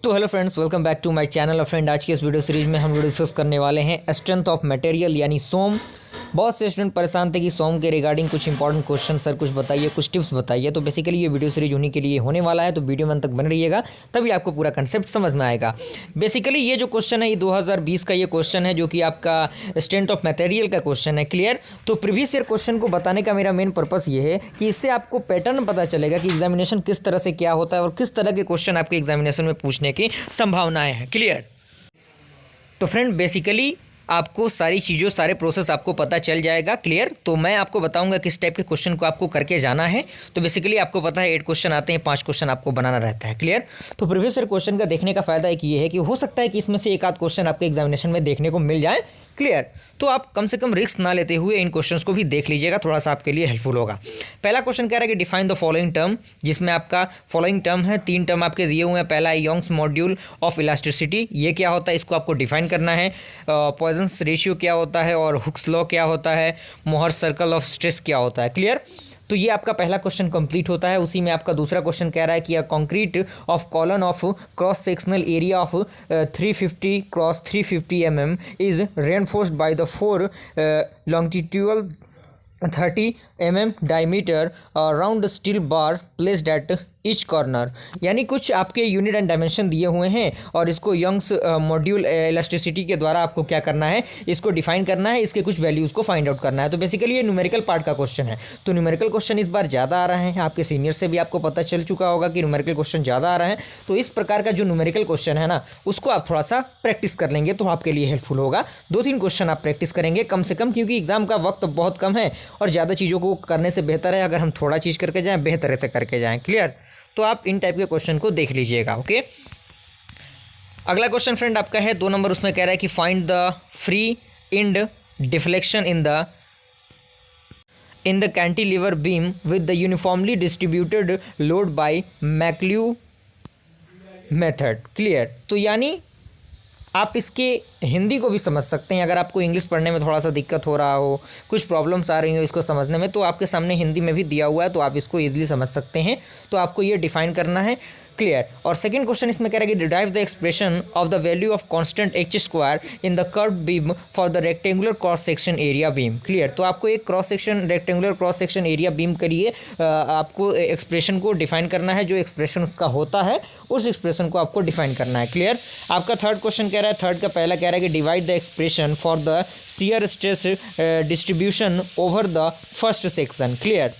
तो hello friends, welcome back to my channel. और friend, आज के इस वीडियो सीरीज में हम लोग डिस्कस करने वाले हैं स्ट्रेंथ ऑफ मटेरियल यानी सोम। बहुत से स्टूडेंट परेशान थे कि सोम के रिगार्डिंग कुछ इंपॉर्टेंट क्वेश्चन सर कुछ बताइए, कुछ टिप्स बताइए। तो बेसिकली ये वीडियो सीरीज उन्हीं के लिए होने वाला है, तो वीडियो में अंत तक बन रहिएगा, तभी आपको पूरा कंसेप्ट समझ में आएगा। बेसिकली ये जो क्वेश्चन है ये 2020 का ये क्वेश्चन है, जो कि आपका स्ट्रेंथ ऑफ मटेरियल का क्वेश्चन है। क्लियर? तो प्रीवियस ईयर क्वेश्चन को बताने का मेरा मेन पर्पस ये है कि इससे आपको पैटर्न पता चलेगा कि एग्जामिनेशन किस तरह से क्या होता है और किस तरह के क्वेश्चन आपके एग्जामिनेशन में पूछने की संभावनाएं हैं। क्लियर? तो फ्रेंड, बेसिकली आपको सारी चीज़ों सारे प्रोसेस आपको पता चल जाएगा। क्लियर? तो मैं आपको बताऊंगा किस टाइप के क्वेश्चन को आपको करके जाना है। तो बेसिकली आपको पता है 8 क्वेश्चन आते हैं, 5 क्वेश्चन आपको बनाना रहता है। क्लियर? तो प्रीवियस ईयर क्वेश्चन का देखने का फायदा एक ये है कि हो सकता है कि इसमें से एक आध क्वेश्चन आपके एग्जामिनेशन में देखने को मिल जाए। क्लियर? तो आप कम से कम रिस्क ना लेते हुए इन क्वेश्चंस को भी देख लीजिएगा, थोड़ा सा आपके लिए हेल्पफुल होगा। पहला क्वेश्चन कह रहा है कि डिफाइन द फॉलोइंग टर्म, जिसमें आपका फॉलोइंग टर्म है, 3 टर्म आपके दिए हुए हैं। पहला है यंग्स मॉड्यूल ऑफ इलास्टिसिटी, ये क्या होता है इसको आपको डिफाइन करना है। पॉइजन्स रेशियो क्या होता है और हुक्स लॉ क्या होता है। मोहर सर्कल ऑफ स्ट्रेस क्या होता है। क्लियर? तो ये आपका पहला क्वेश्चन कंप्लीट होता है। उसी में आपका दूसरा क्वेश्चन कह रहा है कि अ concrete of colon of cross sectional area of 350 cross 350 mm is reinforced by the 4 longitudinal 30 mm diameter round steel bar placed at each corner. यानी कुछ आपके यूनिट एंड डायमेंशन दिए हुए हैं और इसको यंग्स मॉड्यूल इलास्टिसिटी के द्वारा आपको क्या करना है, इसको डिफाइन करना है, इसके कुछ वैल्यूज़ को फाइंड आउट करना है। तो बेसिकली ये न्यूमेरिकल पार्ट का क्वेश्चन है। तो न्यूमेरिकल क्वेश्चन इस बार ज़्यादा आ रहे हैं, आपके सीनियर से भी आपको पता चल चुका होगा कि न्यूमेरिकल क्वेश्चन ज़्यादा आ रहे हैं। तो इस प्रकार का जो न्यूमेरिकल क्वेश्चन है ना, उसको आप थोड़ा सा प्रैक्टिस कर लेंगे तो आपके लिए हेल्पफुल होगा। 2-3 क्वेश्चन आप प्रैक्टिस करेंगे कम से कम, क्योंकि एग्जाम का वक्त बहुत कम है और ज़्यादा चीज़ों को करने से बेहतर है अगर हम थोड़ा चीज़ करके जाएँ, बेहतर से करके जाएँ। क्लियर? तो आप इन टाइप के क्वेश्चन को देख लीजिएगा। ओके, अगला क्वेश्चन फ्रेंड आपका है 2 नंबर। उसमें कह रहा है कि find the free end deflection in the cantilever beam with the uniformly distributed load by Macaulay method. Clear? तो यानी आप इसके हिंदी को भी समझ सकते हैं। अगर आपको इंग्लिश पढ़ने में थोड़ा सा दिक्कत हो रहा हो, कुछ प्रॉब्लम्स आ रही हो इसको समझने में, तो आपके सामने हिंदी में भी दिया हुआ है, तो आप इसको ईजिली समझ सकते हैं। तो आपको ये डिफाइन करना है। क्लियर? और सेकंड क्वेश्चन इसमें कह रहा है कि derive the expression of the value of constant H square in the curve beam for the rectangular cross section area beam. Clear? तो आपको एक cross section rectangular cross section area beam के लिए आपको एक्सप्रेशन को डिफाइन करना है। जो एक्सप्रेशन उसका होता है उस एक्सप्रेशन को आपको डिफाइन करना है। क्लियर? आपका थर्ड क्वेश्चन कह रहा है, थर्ड का पहला कह रहा है कि divide the expression for the shear stress distribution over the first section. Clear?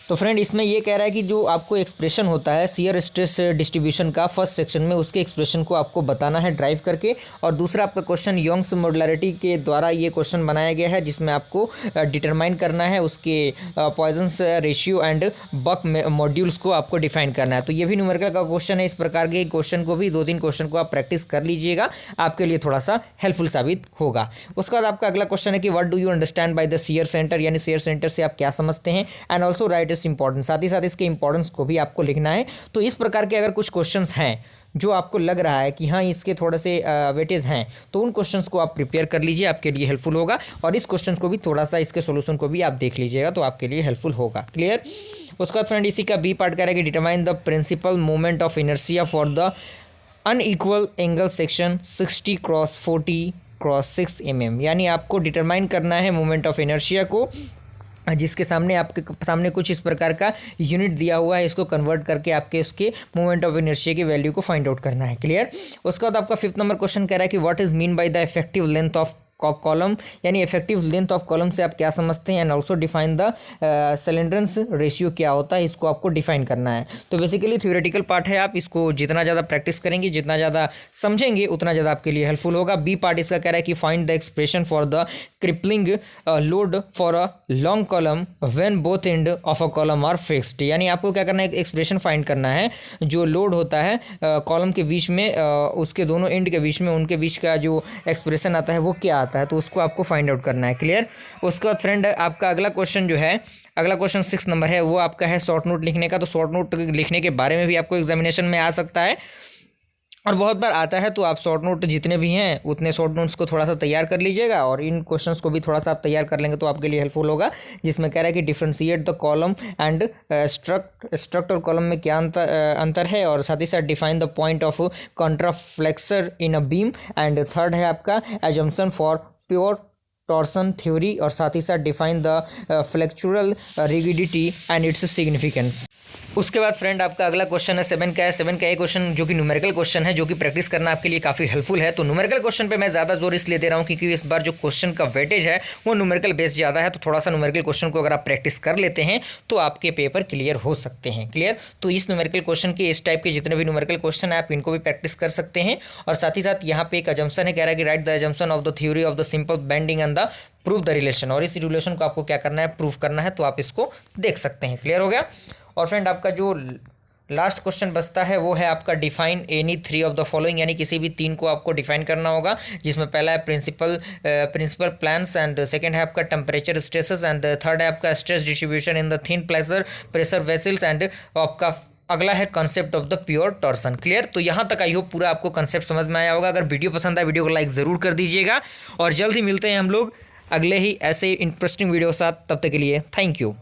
तो फ्रेंड, इसमें ये कह रहा है कि जो आपको एक्सप्रेशन होता है शियर स्ट्रेस डिस्ट्रीब्यूशन का फर्स्ट सेक्शन में, उसके एक्सप्रेशन को आपको बताना है ड्राइव करके। और दूसरा आपका क्वेश्चन यंग्स मॉड्युलैरिटी के द्वारा ये क्वेश्चन बनाया गया है, जिसमें आपको डिटरमाइन करना है उसके Poisson's ratio and bulk modules को आपको डिफाइन करना है। तो ये भी न्यूमेरिकल का क्वेश्चन है। इस प्रकार के क्वेश्चन को भी 2-3 क्वेश्चन को आप प्रैक्टिस कर लीजिएगा, आपके लिए थोड़ा सा हेल्पफुल साबित होगा। उसके बाद आपका अगला क्वेश्चन है कि what do you understand by the shear centre, यानी शियर सेंटर से आप क्या समझते हैं। एंड ऑल्सो राइट इंपॉर्टेंट, साथ ही साथ इसके इंपॉर्टेंस को भी आपको लिखना है। तो इस प्रकार के अगर कुछ क्वेश्चंस हैं जो आपको लग रहा है कि हाँ इसके थोड़े से वेटेज हैं, तो उन क्वेश्चंस को आप प्रिपेयर कर लीजिए, आपके लिए हेल्पफुल होगा। और इस क्वेश्चंस को भी थोड़ा सा, इसके सॉल्यूशन को भी आप देख लीजिएगा, तो आपके लिए हेल्पफुल होगा। क्लियर? उसके बाद फ्रेंड इसी का बी पार्ट कह रहा है कि determine the principal moment of inertia for the unequal angle section 60 cross 40 cross 6 mm। यानी आपको डिटरमाइन करना है मोमेंट ऑफ इनर्शिया को, जिसके सामने आपके सामने कुछ इस प्रकार का यूनिट दिया हुआ है, इसको कन्वर्ट करके आपके उसके मोमेंट ऑफ इनर्शिया की वैल्यू को फाइंड आउट करना है। क्लियर? उसके बाद आपका 5th नंबर क्वेश्चन कह रहा है कि what is mean by the effective length of column, यानी इफेक्टिव लेंथ ऑफ कॉलम से आप क्या समझते हैं। And also define the slenderness ratio क्या होता है, इसको आपको डिफाइन करना है। तो बेसिकली थ्योरेटिकल पार्ट है, आप इसको जितना ज़्यादा प्रैक्टिस करेंगे, जितना ज़्यादा समझेंगे, उतना ज़्यादा आपके लिए हेल्पफुल होगा। बी पार्ट इसका कह रहा है कि find the expression for the crippling load for a long column when both end of a column are fixed. यानी आपको क्या करना है, एक्सप्रेशन फाइंड करना है जो लोड होता है कॉलम के बीच में, उसके दोनों एंड के बीच में, उनके बीच का जो एक्सप्रेशन आता है वो क्या आता है, तो उसको आपको फाइंड आउट करना है। क्लियर? उसके बाद फ्रेंड आपका अगला क्वेश्चन जो है, अगला क्वेश्चन 6 नंबर है, वो आपका है शॉर्ट नोट लिखने का। तो शॉर्ट नोट लिखने के बारे में भी आपको एग्जामिनेशन में आ सकता है। और बहुत बार आता है, तो आप शॉर्ट नोट जितने भी हैं उतने शॉर्ट नोट्स को थोड़ा सा तैयार कर लीजिएगा, और इन क्वेश्चंस को भी थोड़ा सा आप तैयार कर लेंगे तो आपके लिए हेल्पफुल होगा। जिसमें कह रहा है कि differentiate the column and strut और कॉलम में क्या अंतर है, और साथ ही साथ define the point of contraflexure in a beam, and third है आपका assumption for pure torsion theory, और साथ ही साथ define the flexural rigidity and its significance. उसके बाद फ्रेंड आपका अगला क्वेश्चन है 7 का है। 7 का ये क्वेश्चन जो कि न्यूमेरिकल क्वेश्चन है, जो कि प्रैक्टिस करना आपके लिए काफ़ी हेल्पफुल है। तो न्यूमेरिकल क्वेश्चन पे मैं ज़्यादा जोर इसलिए दे रहा हूँ क्योंकि इस बार जो क्वेश्चन का वेटेज है वो न्यूमेरिकल बेस ज़्यादा है। तो थोड़ा सा न्यूमेरिकल क्वेश्चन को अगर आप प्रैक्टिस कर लेते हैं तो आपके पेपर क्लियर हो सकते हैं। क्लियर, तो इस न्यूमेरिकल क्वेश्चन के इस टाइप के जितने भी न्यूमेरिकल क्वेश्चन है आप इनको भी प्रैक्टिस कर सकते हैं। और साथ ही साथ यहाँ पे एक अजम्पशन है, कह रहा है कि right the assumption of the theory of the simple bending and the prove the relation, और इस रिलेशन को आपको क्या करना है, प्रूव करना है। तो आप इसको देख सकते हैं। क्लियर हो गया। और फ्रेंड आपका जो लास्ट क्वेश्चन बचता है वो है आपका define any 3 of the following, यानी किसी भी 3 को आपको डिफाइन करना होगा। जिसमें पहला है प्रिंसिपल प्लान्स, एंड सेकंड है आपका टेम्परेचर स्ट्रेसेस, एंड थर्ड है आपका stress distribution in the thin pressure vessels, and आपका अगला है concept of the pure torsion. Clear, तो यहाँ तक आई होप पूरा आपको कॉन्सेप्ट समझ में आया होगा। अगर वीडियो पसंद आए वीडियो को लाइक ज़रूर कर दीजिएगा, और जल्द ही मिलते हैं हम लोग अगले ही ऐसे इंटरेस्टिंग वीडियो के साथ। तब तक के लिए थैंक यू।